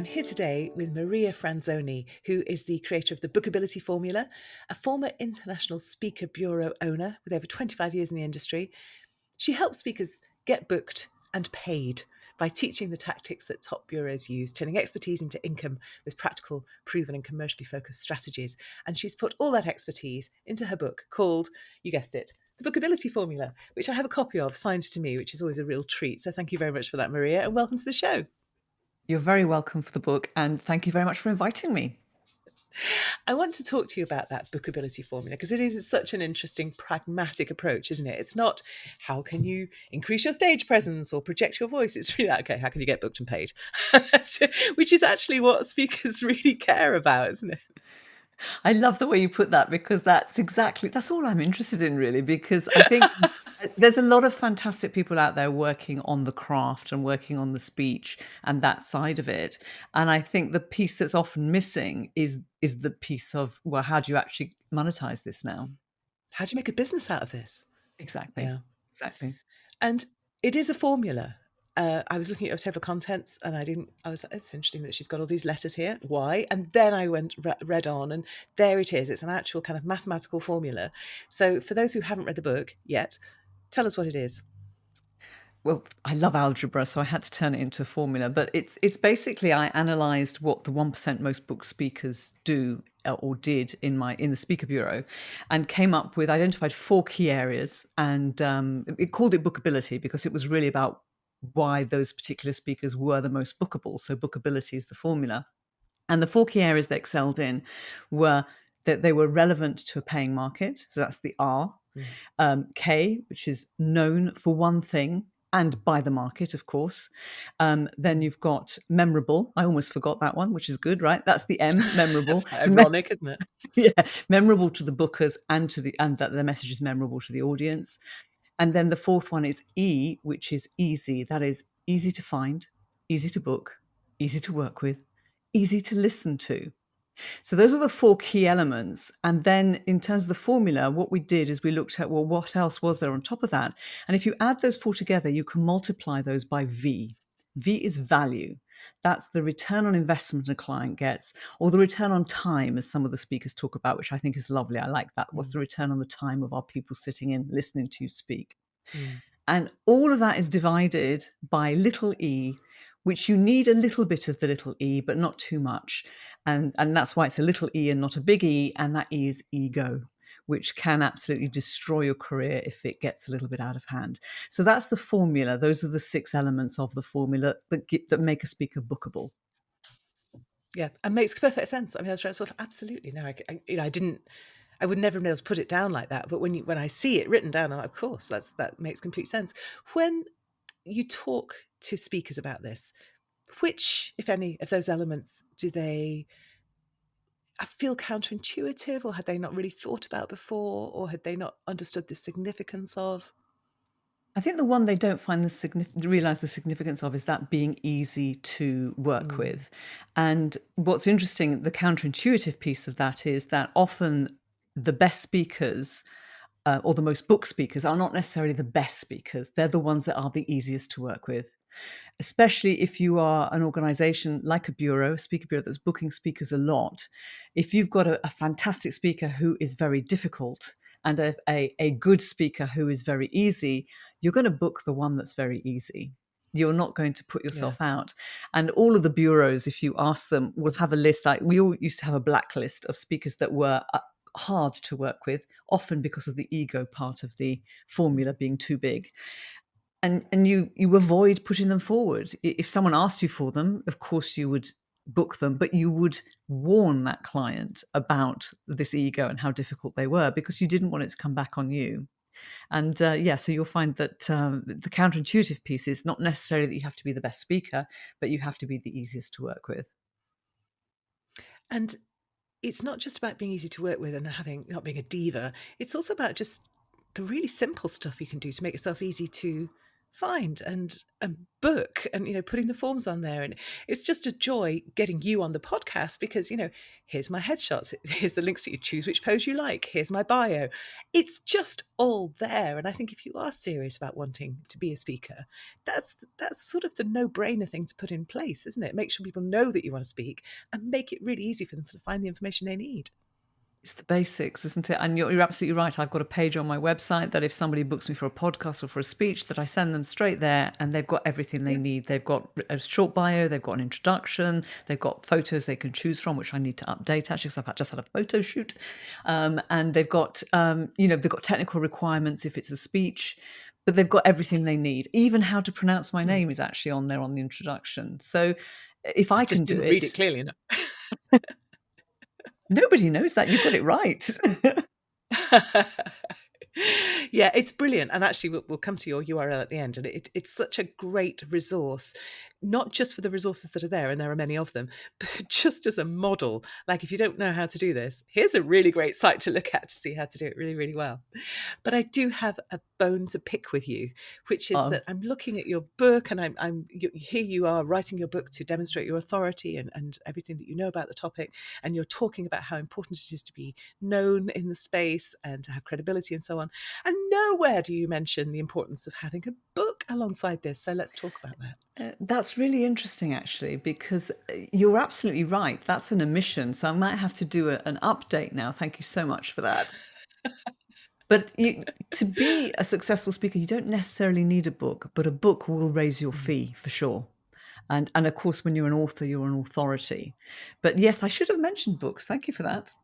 I'm here today with Maria Franzoni, who is the creator of the Bookability Formula, a former International Speaker Bureau owner with over 25 years in the industry. She helps speakers get booked and paid by teaching the tactics that top bureaus use, turning expertise into income with practical, proven and commercially focused strategies. And she's put all that expertise into her book called, you guessed it, The Bookability Formula, which I have a copy of signed to me, which is always a real treat. So thank you very much for that, Maria, and welcome to the show. You're very welcome for the book, and thank you very much for inviting me. I want to talk to you about that bookability formula because it is such an interesting, pragmatic approach, isn't it? It's not how can you increase your stage presence or project your voice. It's really, okay, how can you get booked and paid? Which is actually what speakers really care about, isn't it? I love the way you put that because that's all I'm interested in, really, because I think there's a lot of fantastic people out there working on the craft and working on the speech and that side of it. And I think the piece that's often missing is the piece of, well, how do you actually monetize this now? How do you make a business out of this? Exactly. Yeah. Exactly. And it is a formula. I was looking at your table of contents and I was like, it's interesting that she's got all these letters here. Why? And then I read on and there it is. It's an actual kind of mathematical formula. So for those who haven't read the book yet, tell us what it is. Well, I love algebra, so I had to turn it into a formula. But it's basically, I analysed what the 1% most book speakers do or did in the Speaker Bureau, and identified 4 key areas, and it called it bookability because it was really about why those particular speakers were the most bookable. So bookability is the formula, and the 4 key areas they excelled in were that they were relevant to a paying market. So that's the R. K, which is known for one thing and by the market, of course. Then you've got memorable. I almost forgot that one, which is good, right? That's the M, That's memorable. quite ironic, isn't it? Yeah, memorable to the bookers and that the message is memorable to the audience. And then the fourth one is E, which is easy. That is easy to find, easy to book, easy to work with, easy to listen to. So those are the 4 key elements. And then in terms of the formula, what we did is we looked at, well, what else was there on top of that? And if you add those 4 together, you can multiply those by V. V is value. That's the return on investment a client gets, or the return on time, as some of the speakers talk about, which I think is lovely. I like that. What's the return on the time of our people sitting in, listening to you speak? Mm. And all of that is divided by little e, which you need a little bit of the little e, but not too much. And that's why it's a little e and not a big E, and that E is ego, which can absolutely destroy your career if it gets a little bit out of hand. So that's the formula. Those are the 6 elements of the formula that make a speaker bookable. Yeah, and makes perfect sense. I mean, I was trying to absolutely no, I would never have been able to put it down like that. But when I see it written down, I'm like, of course, that makes complete sense. When you talk to speakers about this, which, if any, of those elements do they feel counterintuitive, or had they not really thought about before, or had they not understood the significance of? I think the one they don't realize the significance of is that being easy to work with. And what's interesting, the counterintuitive piece of that is that often the best speakers or the most book speakers are not necessarily the best speakers. They're the ones that are the easiest to work with, especially if you are an organization like a bureau, a speaker bureau that's booking speakers a lot. If you've got a fantastic speaker who is very difficult and a good speaker who is very easy, you're going to book the one that's very easy. You're not going to put yourself out. And all of the bureaus, if you ask them, will have a list. Like we all used to have a blacklist of speakers that were hard to work with, often because of the ego part of the formula being too big. And you avoid putting them forward. If someone asked you for them, of course you would book them, but you would warn that client about this ego and how difficult they were because you didn't want it to come back on you. And so you'll find that the counterintuitive piece is not necessarily that you have to be the best speaker, but you have to be the easiest to work with. And it's not just about being easy to work with and not being a diva. It's also about just the really simple stuff you can do to make yourself easy to find and book, and putting the forms on there. And it's just a joy getting you on the podcast because here's my headshots, here's the links that you choose which pose you like, here's my bio. It's just all there. And I think if you are serious about wanting to be a speaker, that's sort of the no-brainer thing to put in place, isn't it? Make sure people know that you want to speak and make it really easy for them to find the information they need. It's the basics, isn't it? And you're absolutely right. I've got a page on my website that if somebody books me for a podcast or for a speech, that I send them straight there and they've got everything they Yeah. need. They've got a short bio, they've got an introduction, they've got photos they can choose from, which I need to update actually because I've just had a photo shoot. And they've got, they've got technical requirements if it's a speech, but they've got everything they need. Even how to pronounce my Mm. name is actually on there on the introduction. So if I can Just do didn't read it, it clearly enough. nobody knows that. You've got it right. Yeah, it's brilliant. And actually, we'll come to your URL at the end. And it's such a great resource, not just for the resources that are there, and there are many of them, but just as a model. Like, if you don't know how to do this, here's a really great site to look at to see how to do it really, really well. But I do have a bone to pick with you, which is Oh, that I'm looking at your book, and here you are writing your book to demonstrate your authority and everything that you know about the topic. And you're talking about how important it is to be known in the space and to have credibility and so on. And nowhere do you mention the importance of having a book alongside this. So let's talk about that. That's really interesting, actually, because you're absolutely right. That's an omission. So I might have to do an update now. Thank you so much for that. But to be a successful speaker, you don't necessarily need a book, but a book will raise your Mm. fee for sure. And of course, when you're an author, you're an authority. But yes, I should have mentioned books. Thank you for that.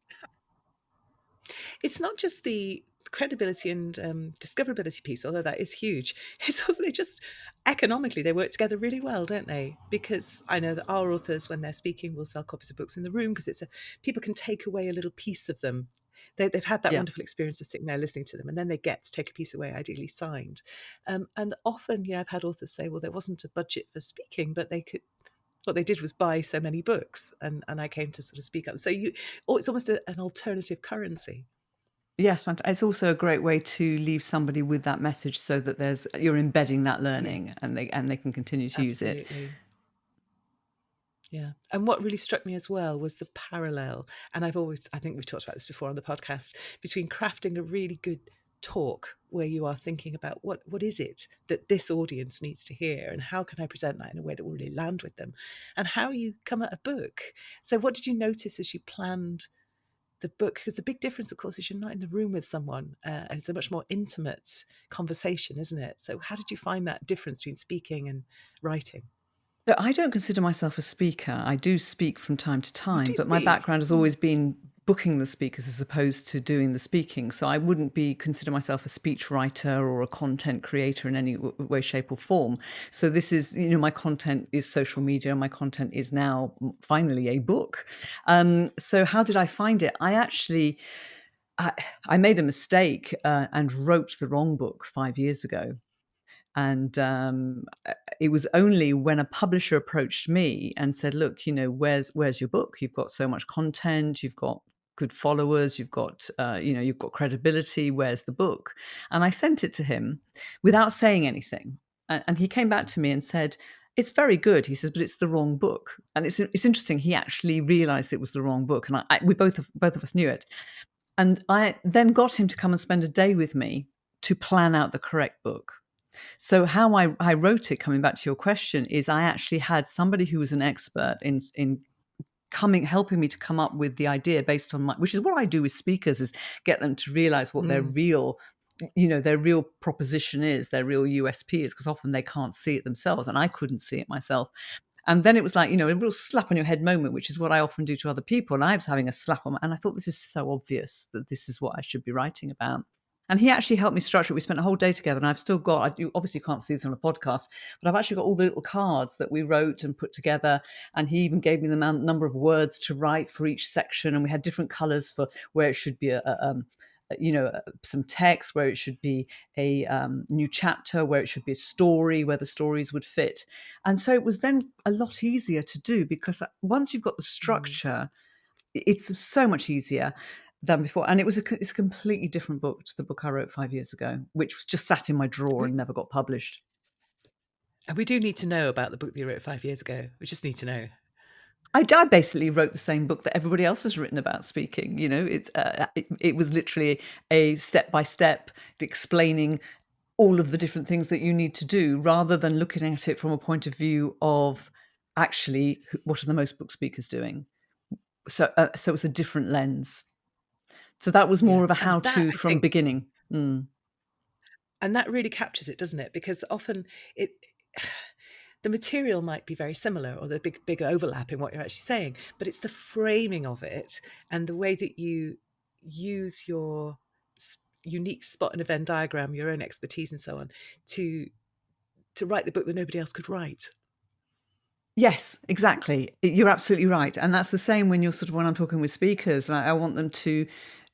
It's not just the credibility and discoverability piece, although that is huge. It's also they just economically they work together really well, don't they? Because I know that our authors, when they're speaking, will sell copies of books in the room because people can take away a little piece of them. They've had that Yeah. wonderful experience of sitting there listening to them, and then they get to take a piece away, ideally signed. And often, I've had authors say, "Well, there wasn't a budget for speaking, but they could." What they did was buy so many books, and I came to sort of speak up. So it's almost an alternative currency. Yes, it's also a great way to leave somebody with that message so that you're embedding that learning Yes, and they can continue to use it. absolutely. Yeah. And what really struck me as well was the parallel. And I think we've talked about this before on the podcast, between crafting a really good talk where you are thinking about what is it that this audience needs to hear, and how can I present that in a way that will really land with them, and how you come at a book. So what did you notice as you planned the book? Because the big difference, of course, is you're not in the room with someone, and it's a much more intimate conversation, isn't it? So how did you find that difference between speaking and writing? So I don't consider myself a speaker. I do speak from time to You time, do but my speak. background has always been booking the speakers as opposed to doing the speaking. So I wouldn't consider myself a speech writer or a content creator in any way, shape, or form. So this is, my content is social media. My content is now finally a book. So how did I find it? I made a mistake and wrote the wrong book 5 years ago. And it was only when a publisher approached me and said, "Look, where's your book? You've got so much content. You've got good followers. You've got credibility. Where's the book?" And I sent it to him without saying anything. And he came back to me and said, "It's very good." He says, "But it's the wrong book." And it's interesting. He actually realised it was the wrong book, and we both of us knew it. And I then got him to come and spend a day with me to plan out the correct book. So how I wrote it, coming back to your question, is I actually had somebody who was an expert in helping me to come up with the idea based on which is what I do with speakers, is get them to realize what Mm. their real proposition is, their real USP is, because often they can't see it themselves, and I couldn't see it myself. And then it was like, a real slap on your head moment, which is what I often do to other people. And I was having a slap on, and I thought, this is so obvious that this is what I should be writing about. And he actually helped me structure it. We spent a whole day together, and I've still got, you obviously can't see this on a podcast, but I've actually got all the little cards that we wrote and put together. And he even gave me the number of words to write for each section. And we had different colors for where it should be some text, where it should be a new chapter, where it should be a story, where the stories would fit. And so it was then a lot easier to do, because once you've got the Mm. structure, it's so much easier than before. And it's a completely different book to the book I wrote 5 years ago, which was just sat in my drawer and never got published. And we do need to know about the book that you wrote 5 years ago. We just need to know. I basically wrote the same book that everybody else has written about speaking. It was literally a step by step explaining all of the different things that you need to do, rather than looking at it from a point of view of actually what are the most book speakers doing. So it's a different lens. So that was Yeah. more of a And that, how-to I from think, beginning. and that really captures it, doesn't it? Because often it the material might be very similar, or the big overlap in what you're actually saying, but it's the framing of it and the way that you use your unique spot in a Venn diagram, your own expertise and so on, to write the book that nobody else could write. Yes, exactly. You're absolutely right. And that's the same when when I'm talking with speakers, like I want them to,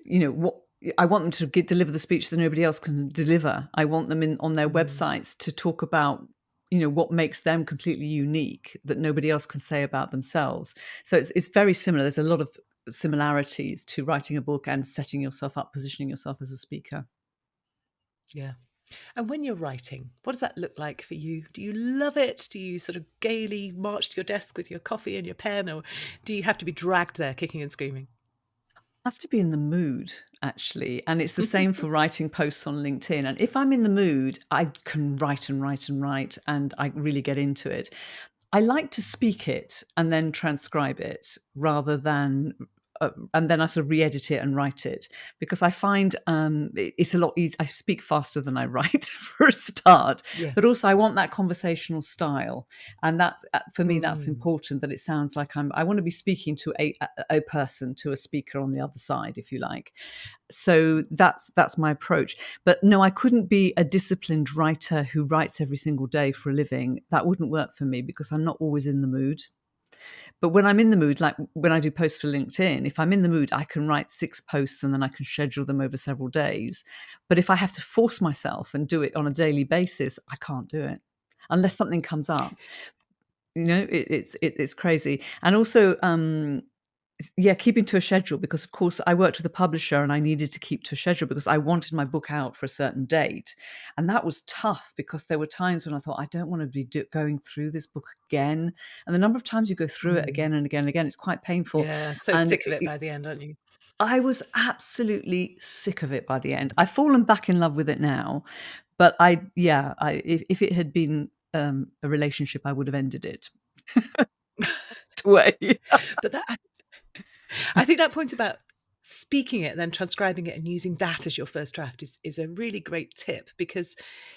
what I want them to deliver the speech that nobody else can deliver. I want them on their Mm, websites to talk about, what makes them completely unique that nobody else can say about themselves. So it's very similar. There's a lot of similarities to writing a book and setting yourself up, positioning yourself as a speaker. yeah. And when you're writing, what does that look like for you? Do you love it? Do you sort of gaily march to your desk with your coffee and your pen, or do you have to be dragged there kicking and screaming? Have to be in the mood, actually. And it's the same for writing posts on LinkedIn. And if I'm in the mood, I can write and write and write, and I really get into it. I like to speak it and then transcribe it, rather than and then I sort of re-edit it and write it, because I find it's a lot easier. I speak faster than I write for a start, Yeah. but also I want that conversational style, and that's for me that's Mm, important. That it sounds like I want to be speaking to a person, to a speaker on the other side, if you like. So that's my approach. But no, I couldn't be a disciplined writer who writes every single day for a living. That wouldn't work for me, because I'm not always in the mood. But when I'm in the mood, like when I do posts for LinkedIn, if I'm in the mood, I can write 6 posts and then I can schedule them over several days. But if I have to force myself and do it on a daily basis, I can't do it unless something comes up. It's crazy. And also, yeah, keeping to a schedule, because of course I worked with a publisher and I needed to keep to a schedule because I wanted my book out for a certain date. And that was tough, because there were times when I thought, I don't want to be going through this book again. And the number of times you go through it mm. again and again and again, it's quite painful. Yeah, so And sick of it by the end, aren't you? I was absolutely sick of it by the end. I've fallen back in love with it now, but if it had been a relationship, I would have ended it way. But I think that point about speaking it and then transcribing it and using that as your first draft is a really great tip, because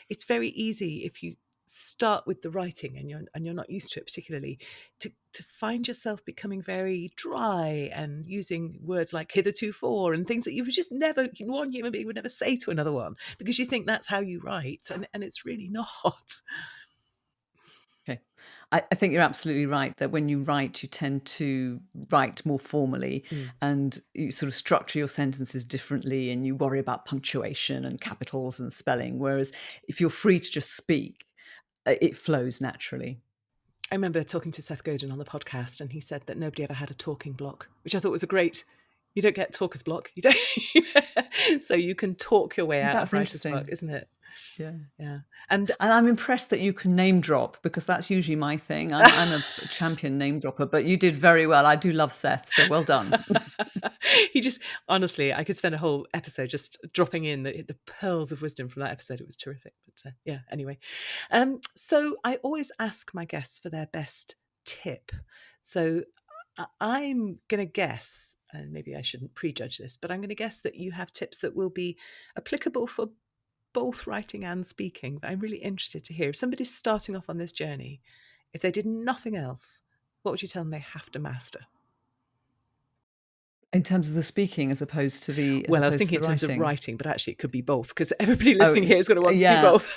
it's very easy, if you start with the writing and you're not used to it particularly, to find yourself becoming very dry and using words like hitherto for and things that you would just never, one human being would never say to another one, because you think that's how you write, and it's really not. Okay. I think you're absolutely right that when you write, you tend to write more formally, Mm. and you sort of structure your sentences differently, and you worry about punctuation and capitals and spelling. Whereas if you're free to just speak, it flows naturally. I remember talking to Seth Godin on the podcast, and he said that nobody ever had a talking block, which I thought was a great. You don't get talker's block. You don't, so you can talk your way out of That's writer's block, interesting. isn't it? Yeah. Yeah, and And I'm impressed that you can name drop, because that's usually my thing. I'm a champion name dropper, but you did very well. I do love Seth, so well done. he just, honestly, I could spend a whole episode just dropping in the pearls of wisdom from that episode. It was terrific. But yeah, anyway, so I always ask my guests for their best tip. So I'm going to guess, and maybe I shouldn't prejudge this, but I'm going to guess that you have tips that will be applicable for both writing and speaking. But I'm really interested to hear, if somebody's starting off on this journey, if they did nothing else, what would you tell them they have to master? In terms of the speaking, as Well, I was opposed to thinking the in terms of writing. writing, but actually it could be both, because everybody Oh, listening here is going to want to do yeah. both.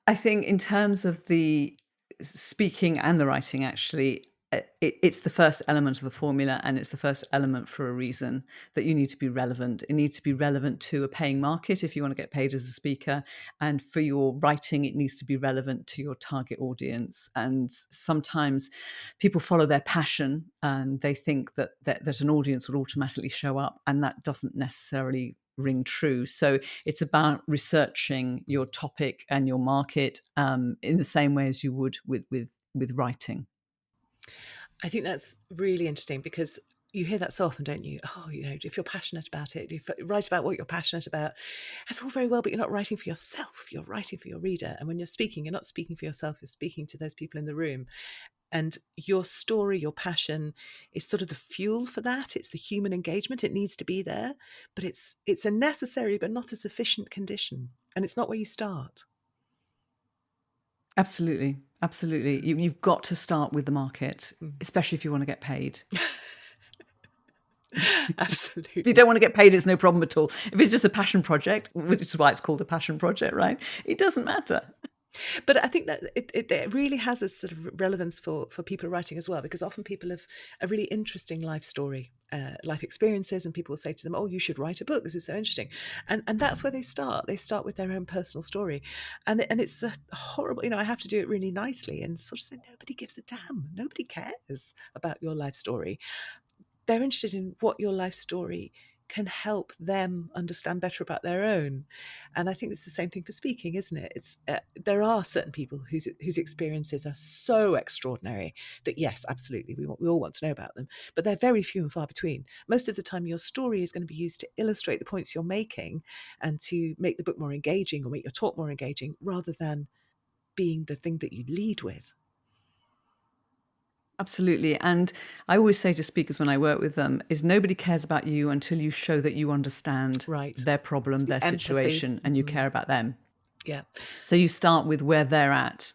I think in terms of the speaking and the writing, actually, it's the first element of the formula, and it's the first element for a reason, that you need to be relevant. It needs to be relevant to a paying market if you want to get paid as a speaker. And for your writing, it needs to be relevant to your target audience. And sometimes people follow their passion and they think that an audience will automatically show up, and that doesn't necessarily ring true. So it's about researching your topic and your market in the same way as you would with writing. I think that's really interesting because you hear that so often, don't you? Oh, if you're passionate about it, if you write about what you're passionate about, that's all very well, but you're not writing for yourself. You're writing for your reader. And when you're speaking, you're not speaking for yourself, you're speaking to those people in the room. And your story, your passion is sort of the fuel for that. It's the human engagement. It needs to be there, but it's a necessary but not a sufficient condition. And it's not where you start. Absolutely. Absolutely. You've got to start with the market, especially if you want to get paid. If you Absolutely. don't want to get paid, it's no problem at all. If it's just a passion project, which is why it's called a passion project, right? It doesn't matter. But I think that it really has a sort of relevance for people writing as well, because often people have a really interesting life story, life experiences, and people will say to them, "Oh, you should write a book. This is so interesting," and that's where they start. They start with their own personal story, and it's a horrible. I have to do it really nicely and sort of say, nobody gives a damn. Nobody cares about your life story. They're interested in what your life story can help them understand better about their own. And I think it's the same thing for speaking, isn't it? It's there are certain people whose experiences are so extraordinary that yes, absolutely, we all want to know about them, but they're very few and far between. Most of the time your story is going to be used to illustrate the points you're making and to make the book more engaging or make your talk more engaging, rather than being the thing that you lead with. Absolutely. And I always say to speakers when I work with them is nobody cares about you until you show that you understand Right. their problem, It's the their empathy. situation, and you care about them. Yeah. So you start with where they're at,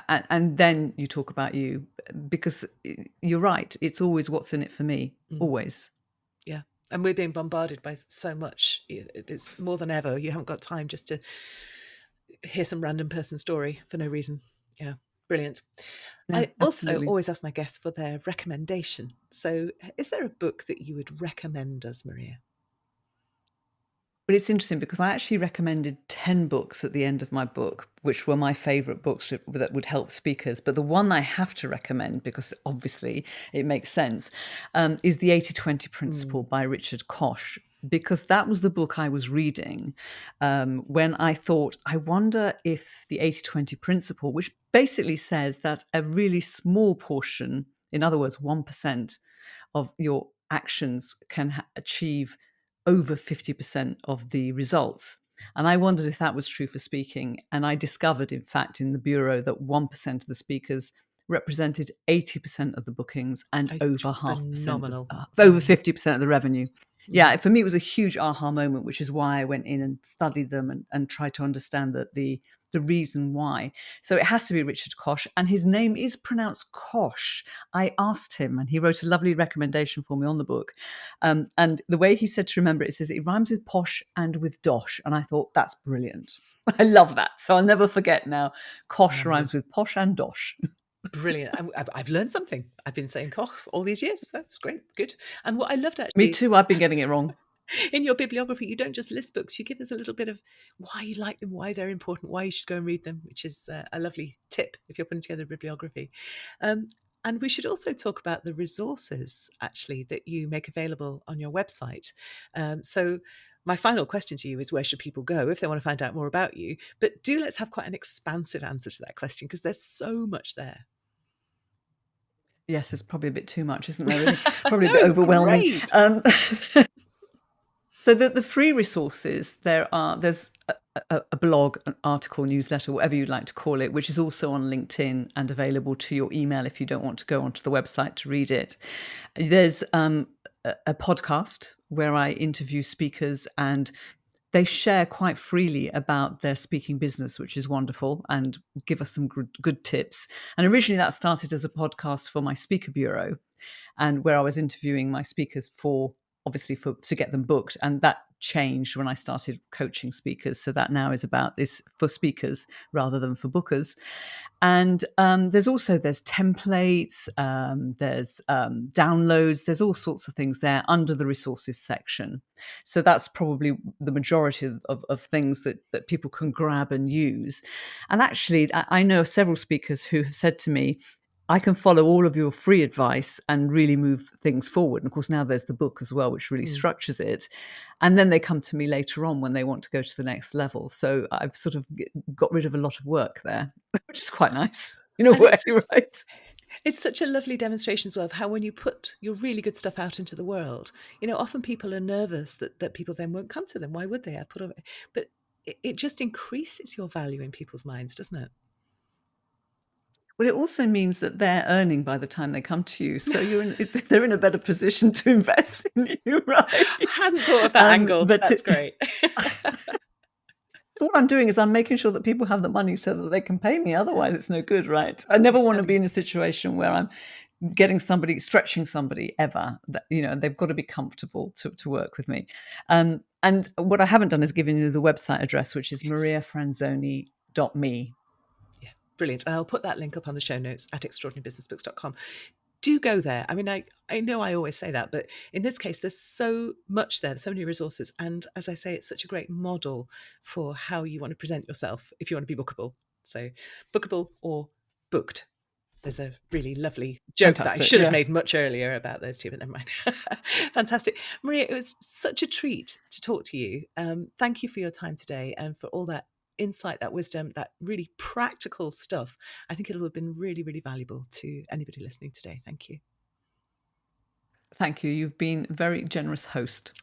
and then you talk about you, because you're right. It's always what's in it for me, always. Yeah. And we're being bombarded by so much. It's more than ever. You haven't got time just to hear some random person's story for no reason. Yeah. Brilliant. Yeah, I also absolutely. always ask my guests for their recommendation. So, is there a book that you would recommend us, Maria? But it's interesting because I actually recommended 10 books at the end of my book, which were my favorite books that would help speakers. But the one I have to recommend, because obviously it makes sense, is The 80/20 Principle by Richard Koch, because that was the book I was reading when I thought, I wonder if the 80/20 Principle, which basically says that a really small portion, in other words, 1% of your actions can achieve over 50% of the results. And I wondered if that was true for speaking. And I discovered, in fact, in the Bureau that 1% of the speakers represented 80% of the bookings and Oh, over half percent, phenomenal. over 50% of the revenue. Mm. Yeah, for me, it was a huge aha moment, which is why I went in and studied them and tried to understand the reason why. So it has to be Richard Koch, and his name is pronounced Kosh. I asked him, and he wrote a lovely recommendation for me on the book. And the way he said to remember it, it says it rhymes with posh and with dosh. And I thought, that's brilliant. I love that. So I'll never forget now. Kosh Lovely. rhymes with posh and dosh. Brilliant. I've learned something. I've been saying Koch all these years. That's great. Good. And what I loved Me actually too. I've been getting it wrong. in your bibliography, you don't just list books, you give us a little bit of why you like them, why they're important, why you should go and read them, which is a lovely tip if you're putting together a bibliography. Um, and we should also talk about the resources actually that you make available on your website. So my final question to you is, where should people go if they want to find out more about you? But let's have quite an expansive answer to that question, because there's so much there. Yes, it's probably a bit too much, isn't there, really? Probably a No, bit it's overwhelming. great. So the free resources, there's a blog, an article, newsletter, whatever you'd like to call it, which is also on LinkedIn and available to your email if you don't want to go onto the website to read it. There's a podcast where I interview speakers, and they share quite freely about their speaking business, which is wonderful, and give us some good tips. And originally that started as a podcast for my speaker bureau, and where I was interviewing my speakers obviously to get them booked. And that changed when I started coaching speakers. So that now is for speakers rather than for bookers. And there's templates, there's downloads, there's all sorts of things there under the resources section. So that's probably the majority of things that people can grab and use. And actually, I know several speakers who have said to me, I can follow all of your free advice and really move things forward. And of course, now there's the book as well, which really Mm. structures it. And then they come to me later on when they want to go to the next level. So I've sort of got rid of a lot of work there, which is quite nice in a And way, right? it's such a lovely demonstration as well of how when you put your really good stuff out into the world, often people are nervous that people then won't come to them. Why would they? I put on, but it just increases your value in people's minds, doesn't it? Well, it also means that they're earning by the time they come to you. So they're in a better position to invest in you, right? Hadn't thought of that angle. But That's great. So what I'm doing is I'm making sure that people have the money so that they can pay me. Otherwise, it's no good, right? I never want to be in a situation where I'm stretching somebody ever. That, they've got to be comfortable to work with me. And what I haven't done is given you the website address, which is Yes. mariafranzoni.me. Yeah, brilliant. I'll put that link up on the show notes at extraordinarybusinessbooks.com. Do go there. I mean, I know I always say that, but in this case, there's so much there, so many resources. And as I say, it's such a great model for how you want to present yourself if you want to be bookable. So bookable or booked. There's a really lovely joke that I Fantastic. should have made Yes. much earlier about those two, but never mind. Fantastic. Maria, it was such a treat to talk to you. Thank you for your time today and for all that insight, that wisdom, that really practical stuff. I think it'll have been really, really valuable to anybody listening today. Thank you. Thank you. You've been a very generous host.